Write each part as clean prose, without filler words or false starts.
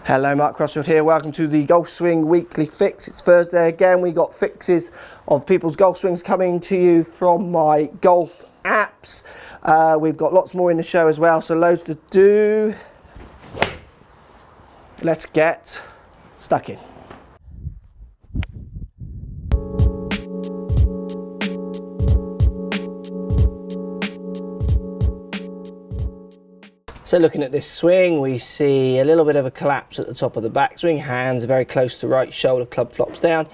Hello, Mark Crossfield here. Welcome to the Golf Swing Weekly Fix. It's Thursday again. We got fixes of people's golf swings coming to you from my golf apps. We've got lots more in the show as well, so loads to do. Let's get stuck in. So looking at this swing, we see a little bit of a collapse at the top of the backswing, hands very close to right shoulder, club flops down.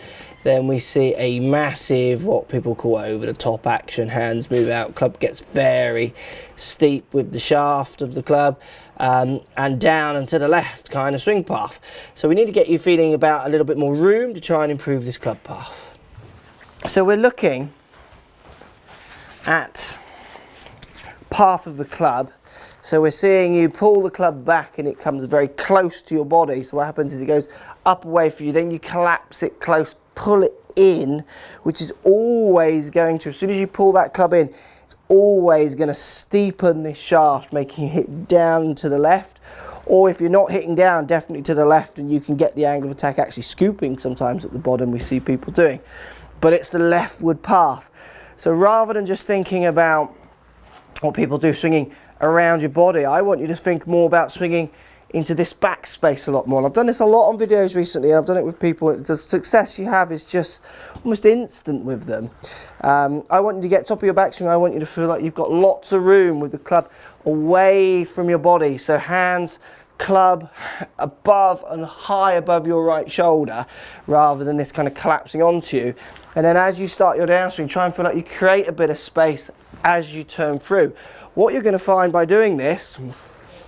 Then we see a massive, what people call over the top action, hands move out, club gets very steep with the shaft of the club and down and to the left kind of swing path. So we need to get you feeling about a little bit more room to try and improve this club path. So we're looking at path of the club. So we're seeing you pull the club back and it comes very close to your body. So what happens is it goes up away from you, then you collapse it close, pull it in, which is always going to, as soon as you pull that club in, it's always going to steepen this shaft, making you hit down to the left. Or if you're not hitting down, definitely to the left, and you can get the angle of attack actually scooping sometimes at the bottom, we see people doing. But it's the leftward path. So rather than just thinking about what people do swinging around your body, I want you to think more about swinging into this backspace a lot more. And I've done this a lot on videos recently, and I've done it with people. The success you have is just almost instant with them. I want you to get top of your backswing. I want you to feel like you've got lots of room with the club away from your body. So hands, club above and high above your right shoulder, rather than this kind of collapsing onto you. And then as you start your downswing, try and feel like you create a bit of space as you turn through. What you're going to find by doing this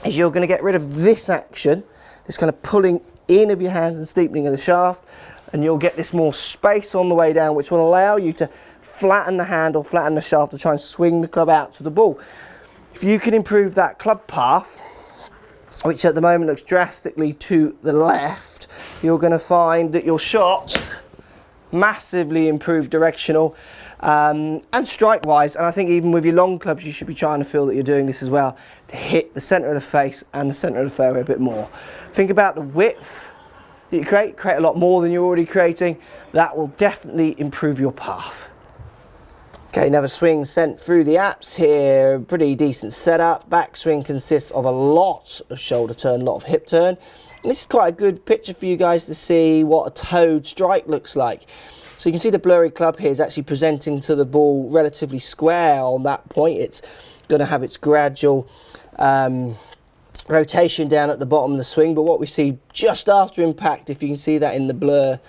is you're going to get rid of this action, this kind of pulling in of your hands and steepening of the shaft, and you'll get this more space on the way down, which will allow you to flatten the handle, flatten the shaft to try and swing the club out to the ball. If you can improve that club path, which at the moment looks drastically to the left, you're going to find that your shot massively improved directional and strike wise. And I think even with your long clubs, you should be trying to feel that you're doing this as well, to hit the center of the face and the center of the fairway a bit more. Think about the width that you create a lot more than you're already creating. That will definitely improve your path. Okay, another swing sent through the apps here. Pretty decent setup. Backswing consists of a lot of shoulder turn, a lot of hip turn. And this is quite a good picture for you guys to see what a toed strike looks like. So you can see the blurry club here is actually presenting to the ball relatively square on that point. It's going to have its gradual rotation down at the bottom of the swing. But what we see just after impact, if you can see that in the blur,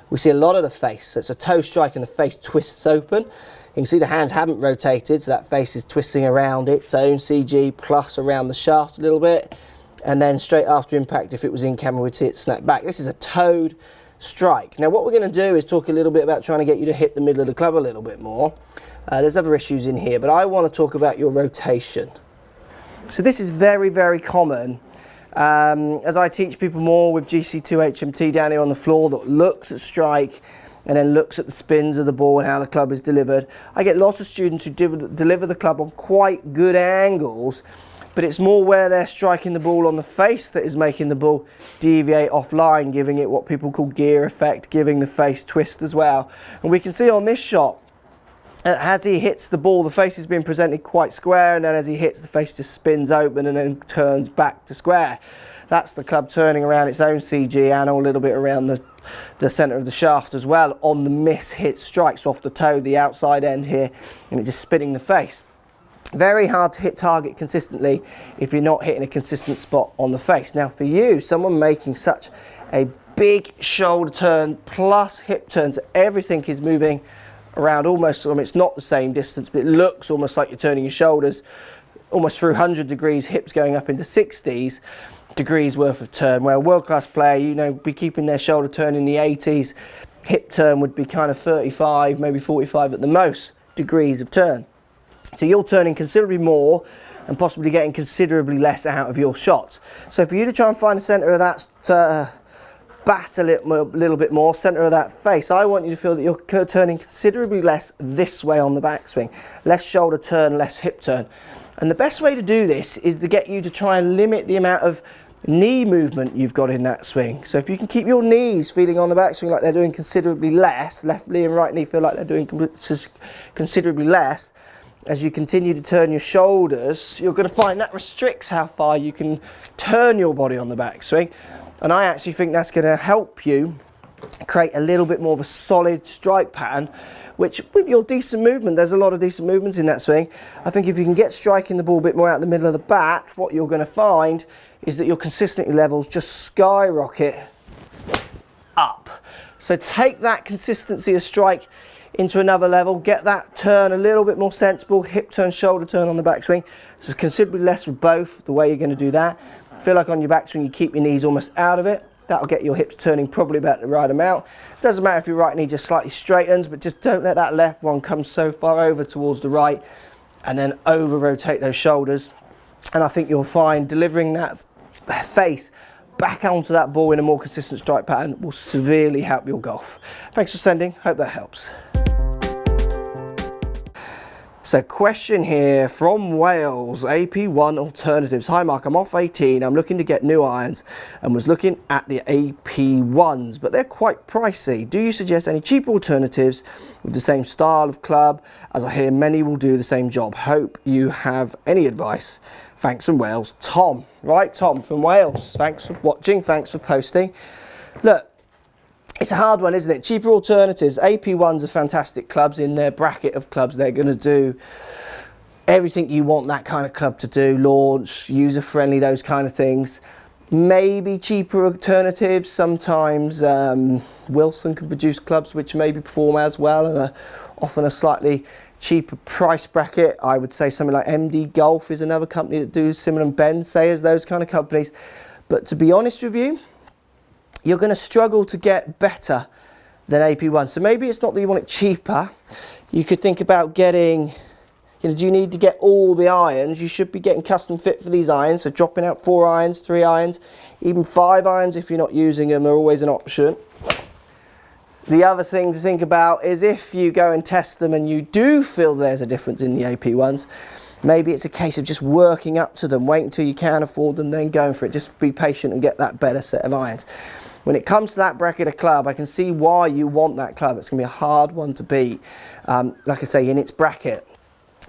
we see a lot of the face. So it's a toe strike and the face twists open. You can see the hands haven't rotated, so that face is twisting around its own CG plus around the shaft a little bit. And then straight after impact, if it was in camera, we'd see it snap back. This is a toed strike. Now what we're going to do is talk a little bit about trying to get you to hit the middle of the club a little bit more. There's other issues in here, but I want to talk about your rotation. So this is very, very common. As I teach people more with GC2 HMT down here on the floor that looks at strike and then looks at the spins of the ball and how the club is delivered, I get lots of students who deliver the club on quite good angles, but it's more where they're striking the ball on the face that is making the ball deviate offline, giving it what people call gear effect, giving the face twist as well. And we can see on this shot, as he hits the ball, the face is being presented quite square, and then as he hits, the face just spins open and then turns back to square. That's the club turning around its own CG and a little bit around the center of the shaft as well on the miss-hit strikes off the toe, the outside end here, and it's just spinning the face. Very hard to hit target consistently if you're not hitting a consistent spot on the face. Now for you, someone making such a big shoulder turn plus hip turns, everything is moving around almost, I mean, it's not the same distance, but it looks almost like you're turning your shoulders almost through 100 degrees, hips going up into 60s degrees worth of turn, where a world-class player, you know, be keeping their shoulder turn in the 80s, hip turn would be kind of 35, maybe 45 at the most degrees of turn. So you're turning considerably more and possibly getting considerably less out of your shot. So for you to try and find the center of that bat a little bit more, center of that face, I want you to feel that you're turning considerably less this way on the backswing. Less shoulder turn, less hip turn. And the best way to do this is to get you to try and limit the amount of knee movement you've got in that swing. So if you can keep your knees feeling on the backswing like they're doing considerably less, left knee and right knee feel like they're doing considerably less, as you continue to turn your shoulders, you're going to find that restricts how far you can turn your body on the backswing. And I actually think that's going to help you create a little bit more of a solid strike pattern, which with your decent movement, there's a lot of decent movements in that swing. I think if you can get striking the ball a bit more out the middle of the bat, what you're going to find is that your consistency levels just skyrocket up. So take that consistency of strike into another level, get that turn a little bit more sensible, hip turn, shoulder turn on the backswing. So considerably less with both, the way you're going to do that. Feel like on your backswing you keep your knees almost out of it. That'll get your hips turning probably about the right amount. Doesn't matter if your right knee just slightly straightens, but just don't let that left one come so far over towards the right and then over rotate those shoulders. And I think you'll find delivering that face back onto that ball in a more consistent strike pattern will severely help your golf. Thanks for sending, hope that helps. So question here from Wales, AP1 Alternatives. Hi Mark, I'm off 18, I'm looking to get new irons and was looking at the AP1s, but they're quite pricey. Do you suggest any cheaper alternatives with the same style of club, as I hear many will do the same job? Hope you have any advice. Thanks from Wales, Tom. Right, Tom from Wales, thanks for watching, thanks for posting. Look, it's a hard one, isn't it? Cheaper alternatives. AP1s are fantastic clubs in their bracket of clubs. They're going to do everything you want that kind of club to do. Launch, user-friendly, those kind of things. Maybe cheaper alternatives. Sometimes Wilson can produce clubs which maybe perform as well and are often a slightly cheaper price bracket. I would say something like MD Golf is another company that do similar, and Ben Sayers, those kind of companies. But to be honest with you, you're going to struggle to get better than AP1. So maybe it's not that you want it cheaper. You could think about getting, do you need to get all the irons? You should be getting custom fit for these irons. So dropping out 4 irons, 3 irons, even 5 irons if you're not using them are always an option. The other thing to think about is if you go and test them and you do feel there's a difference in the AP1s, maybe it's a case of just working up to them, wait until you can afford them, then going for it. Just be patient and get that better set of irons. When it comes to that bracket of club, I can see why you want that club. It's going to be a hard one to beat, like I say, in its bracket.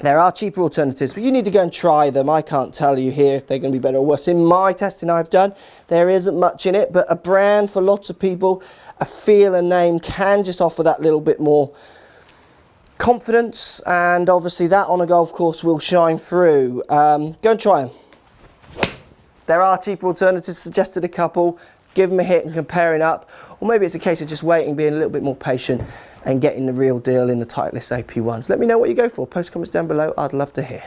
There are cheaper alternatives, but you need to go and try them. I can't tell you here if they're going to be better or worse. In my testing I've done, there isn't much in it, but a brand for lots of people, a feel and name can just offer that little bit more confidence, and obviously that on a golf course will shine through. Go and try them. There are cheaper alternatives, suggested a couple. Give them a hit and comparing up, or maybe it's a case of just waiting, being a little bit more patient and getting the real deal in the Titleist AP1s. Let me know what you go for. Post comments down below, I'd love to hear.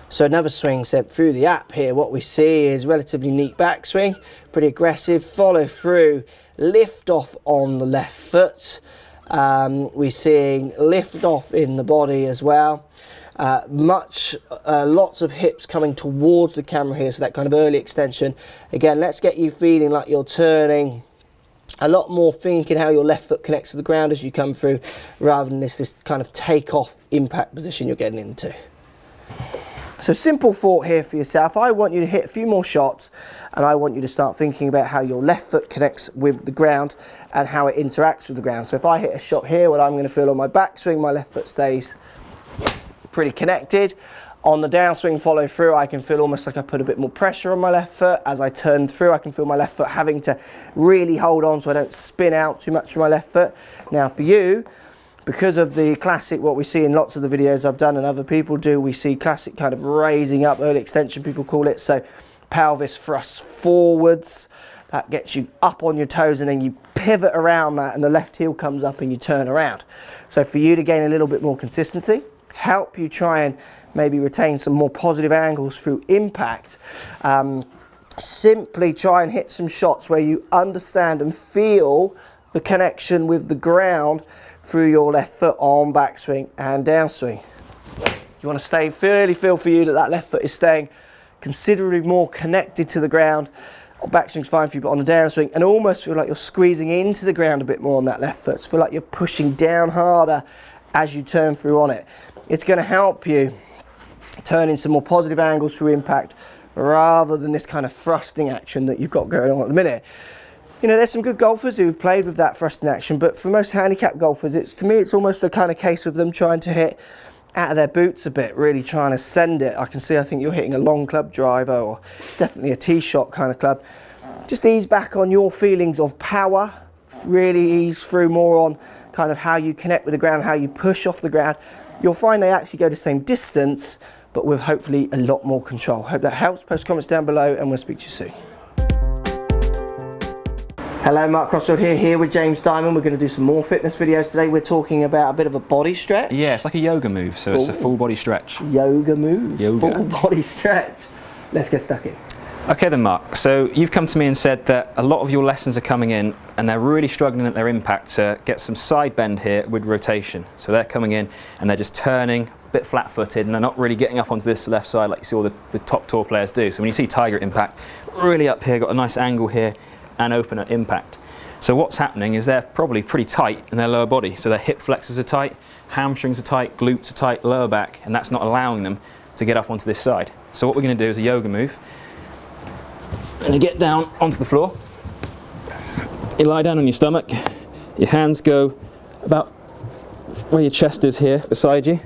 So another swing sent through the app here. What we see is relatively neat backswing, pretty aggressive, follow through, lift off on the left foot. We're seeing lift off in the body as well. Lots of hips coming towards the camera here, so that kind of early extension. Again, let's get you feeling like you're turning a lot more, thinking how your left foot connects to the ground as you come through, rather than this kind of take-off impact position you're getting into. So simple thought here for yourself. I want you to hit a few more shots, and I want you to start thinking about how your left foot connects with the ground and how it interacts with the ground. So if I hit a shot here, what I'm going to feel on my backswing, my left foot stays pretty connected. On the downswing follow through, I can feel almost like I put a bit more pressure on my left foot. As I turn through, I can feel my left foot having to really hold on so I don't spin out too much from my left foot. Now for you, because of the classic, what we see in lots of the videos I've done and other people do, we see classic kind of raising up, early extension people call it. So pelvis thrusts forwards, that gets you up on your toes, and then you pivot around that and the left heel comes up and you turn around. So for you to gain a little bit more consistency, help you try and maybe retain some more positive angles through impact, simply try and hit some shots where you understand and feel the connection with the ground through your left foot on backswing and downswing. You want to feel for you that that left foot is staying considerably more connected to the ground. Backswing's fine for you, but on the downswing, and almost feel like you're squeezing into the ground a bit more on that left foot. So feel like you're pushing down harder as you turn through on it. It's going to help you turn in some more positive angles through impact rather than this kind of thrusting action that you've got going on at the minute. You know, there's some good golfers who've played with that thrusting action, but for most handicap golfers, to me, it's almost the kind of case of them trying to hit out of their boots a bit, really trying to send it. I think you're hitting a long club driver, or it's definitely a tee shot kind of club. Just ease back on your feelings of power, really ease through more on kind of how you connect with the ground, how you push off the ground. You'll find they actually go the same distance, but with hopefully a lot more control. Hope that helps. Post comments down below and we'll speak to you soon. Hello, Mark Crossfield here with James Dimond. We're going to do some more fitness videos today. We're talking about a bit of a body stretch. Yeah, it's like a yoga move, so it's a full body stretch. Yoga move, yoga. Full body stretch. Let's get stuck in. Okay then, Mark, so you've come to me and said that a lot of your lessons are coming in and they're really struggling at their impact to get some side bend here with rotation. So they're coming in and they're just turning a bit flat-footed and they're not really getting up onto this left side like you see all the top tour players do. So when you see Tiger at impact, really up here, got a nice angle here and open at impact. So what's happening is they're probably pretty tight in their lower body. So their hip flexors are tight, hamstrings are tight, glutes are tight, lower back, and that's not allowing them to get up onto this side. So what we're going to do is a yoga move. And you get down onto the floor, you lie down on your stomach, your hands go about where your chest is here beside you,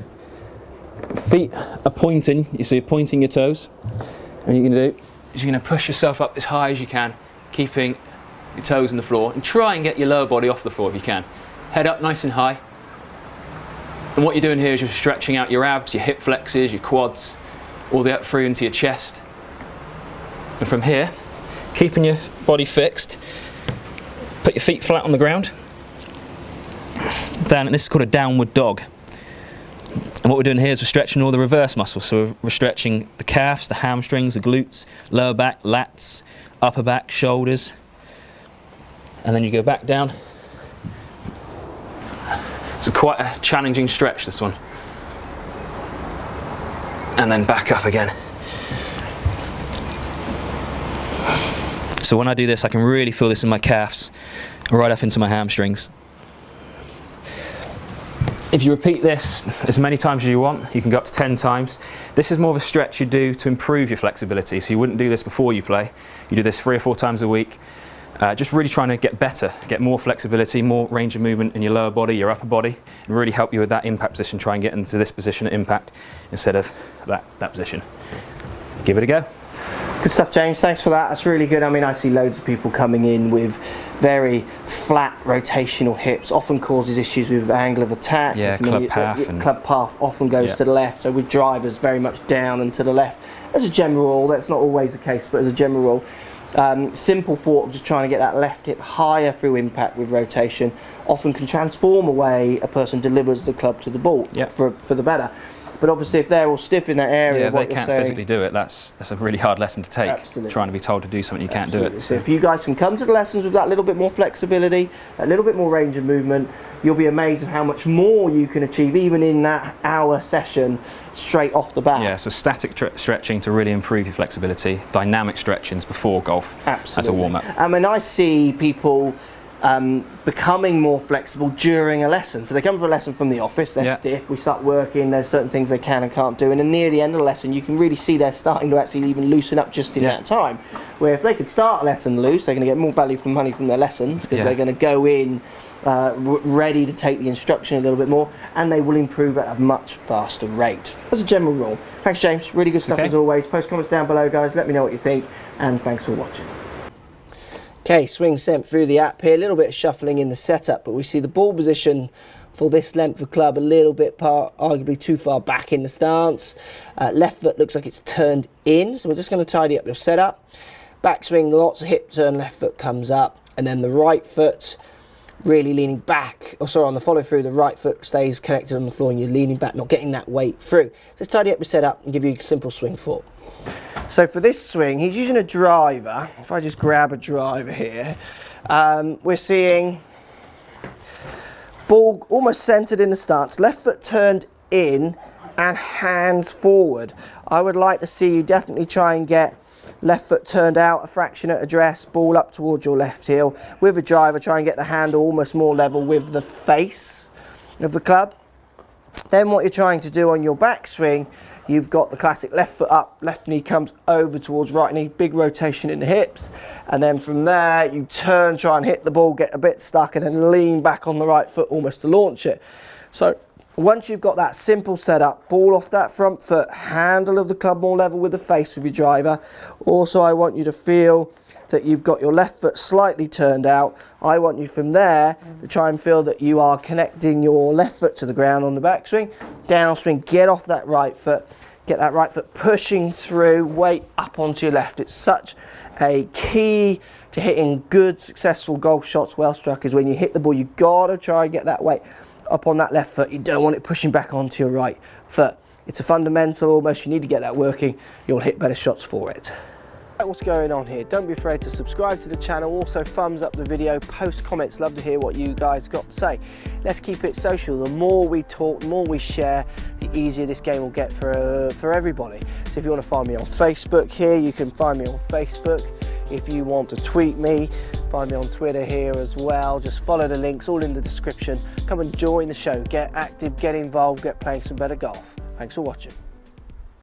feet are pointing, so you're pointing your toes, and what you're going to do is you're going to push yourself up as high as you can, keeping your toes on the floor, and try and get your lower body off the floor if you can. Head up nice and high, and what you're doing here is you're stretching out your abs, your hip flexors, your quads, all the way up through into your chest, and from here, keeping your body fixed, put your feet flat on the ground, down, and this is called a downward dog. And what we're doing here is we're stretching all the reverse muscles, so we're stretching the calves, the hamstrings, the glutes, lower back, lats, upper back, shoulders, and then you go back down. It's quite a challenging stretch, this one. And then back up again. So when I do this, I can really feel this in my calves, right up into my hamstrings. If you repeat this as many times as you want, you can go up to 10 times. This is more of a stretch you do to improve your flexibility. So you wouldn't do this before you play. You do this 3 or 4 times a week. Just really trying to get better, get more flexibility, more range of movement in your lower body, your upper body, and really help you with that impact position. Try and get into this position at impact instead of that position. Give it a go. Good stuff, James. Thanks for that. That's really good. I mean, I see loads of people coming in with very flat rotational hips. Often causes issues with angle of attack. Yeah, club path. Club path often goes to the left. So with drivers, very much down and to the left. As a general rule, that's not always the case, but as a general rule, simple thought of just trying to get that left hip higher through impact with rotation often can transform a way a person delivers the club to the ball for the better. But obviously, if they're all stiff in that area, if they can't physically do it, that's a really hard lesson to take. Absolutely. Trying to be told to do something you can't do it. So if you guys can come to the lessons with that little bit more flexibility, a little bit more range of movement, you'll be amazed at how much more you can achieve even in that hour session straight off the bat. Yeah, so static stretching to really improve your flexibility, dynamic stretchings before golf. Absolutely. As a warm-up. I mean, I see people becoming more flexible during a lesson. So they come for a lesson from the office, they're stiff, we start working, there's certain things they can and can't do, and then near the end of the lesson you can really see they're starting to actually even loosen up just in that time. Where if they could start a lesson loose, they're going to get more value for money from their lessons, because they're going to go in ready to take the instruction a little bit more, and they will improve at a much faster rate. As a general rule. Thanks, James. Really good stuff as always. Post comments down below, guys. Let me know what you think, and thanks for watching. Okay, swing sent through the app here, a little bit of shuffling in the setup, but we see the ball position for this length of club a little bit arguably too far back in the stance. Left foot looks like it's turned in, so we're just going to tidy up your setup. Backswing, lots of hip turn, left foot comes up, and then the right foot really leaning back. On the follow through, the right foot stays connected on the floor and you're leaning back, not getting that weight through. Just tidy up your setup and give you a simple swing thought. So for this swing, he's using a driver. If I just grab a driver here, we're seeing ball almost centered in the stance, left foot turned in and hands forward. I would like to see you definitely try and get left foot turned out a fraction at address, ball up towards your left heel. With a driver, try and get the handle almost more level with the face of the club. Then what you're trying to do on your backswing, you've got the classic left foot up, left knee comes over towards right knee, big rotation in the hips, and then from there you turn, try and hit the ball, get a bit stuck, and then lean back on the right foot almost to launch it. So once you've got that simple setup, ball off that front foot, handle of the club more level with the face of your driver. Also, I want you to feel that you've got your left foot slightly turned out. I want you from there to try and feel that you are connecting your left foot to the ground on the backswing, downswing, get off that right foot, get that right foot pushing through, weight up onto your left. It's such a key to hitting good, successful golf shots, well struck, is when you hit the ball, you've got to try and get that weight up on that left foot. You don't want it pushing back onto your right foot. It's a fundamental almost, you need to get that working, you'll hit better shots for it. What's going on here? Don't be afraid to subscribe to the channel, also thumbs up the video, post comments, love to hear what you guys got to say. Let's keep it social. The more we talk, the more we share, the easier this game will get for everybody. So if you want to find me on Facebook here, you can find me on Facebook. If you want to tweet me, find me on Twitter here as well. Just follow the links, all in the description. Come and join the show, get active, get involved, get playing some better golf. Thanks for watching.